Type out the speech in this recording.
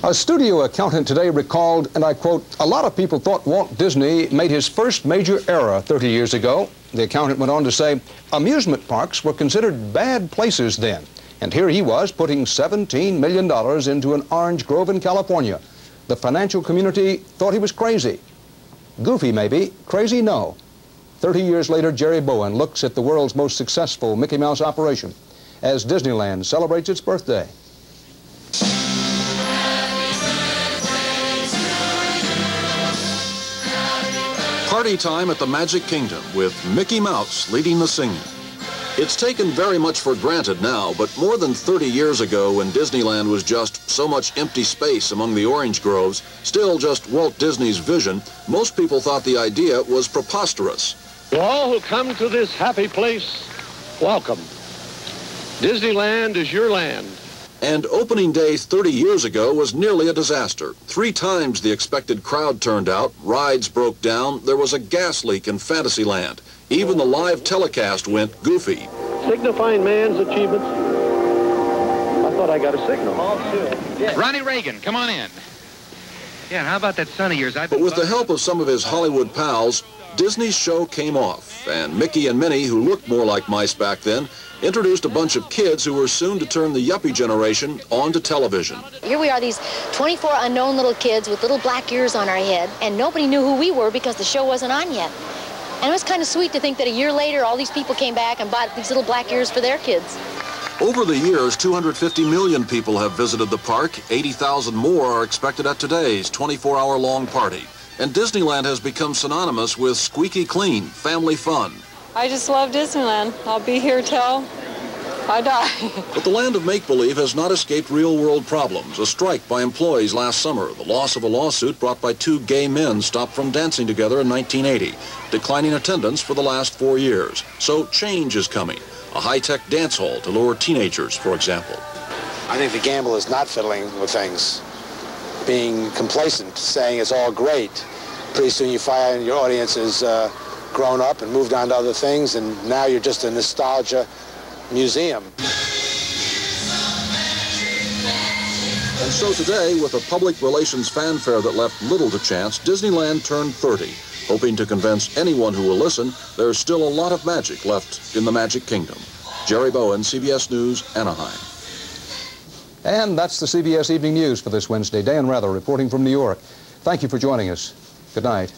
A studio accountant today recalled, and I quote, "A lot of people thought Walt Disney made his first major error 30 years ago." The accountant went on to say, amusement parks were considered bad places then. And here he was putting $17 million into an orange grove in California. The financial community thought he was crazy. Goofy maybe, crazy no. 30 years later, Jerry Bowen looks at the world's most successful Mickey Mouse operation as Disneyland celebrates its birthday. Party time at the Magic Kingdom with Mickey Mouse leading the singing. It's taken very much for granted now, but more than 30 years ago, when Disneyland was just so much empty space among the orange groves, still just Walt Disney's vision, most people thought the idea was preposterous. To all who come to this happy place, welcome. Disneyland is your land. And opening day 30 years ago was nearly a disaster. 3 times the expected crowd turned out, rides broke down, there was a gas leak in Fantasyland. Even the live telecast went goofy. Signifying man's achievements. I thought I got a signal. Ronnie Reagan, come on in. Yeah, and how about that son of yours? But with the help of some of his Hollywood pals, Disney's show came off, and Mickey and Minnie, who looked more like mice back then, introduced a bunch of kids who were soon to turn the yuppie generation onto television. Here we are, these 24 unknown little kids with little black ears on our head, and nobody knew who we were because the show wasn't on yet. And it was kind of sweet to think that a year later, all these people came back and bought these little black ears for their kids. Over the years, 250 million people have visited the park. 80,000 more are expected at today's 24-hour-long party. And Disneyland has become synonymous with squeaky clean, family fun. I just love Disneyland. I'll be here till I die. But the land of make-believe has not escaped real-world problems. A strike by employees last summer, the loss of a lawsuit brought by 2 gay men stopped from dancing together in 1980, declining attendance for the last 4 years. So change is coming. A high-tech dance hall to lure teenagers, for example. I think the gamble is not fiddling with things, being complacent, saying it's all great. Pretty soon you find your audience is grown up and moved on to other things, and now you're just a nostalgia museum. And so today, with a public relations fanfare that left little to chance, Disneyland turned 30, hoping to convince anyone who will listen there's still a lot of magic left in the Magic Kingdom. Jerry Bowen, CBS News, Anaheim. And that's the CBS Evening News for this Wednesday. Dan Rather reporting from New York. Thank you for joining us. Good night.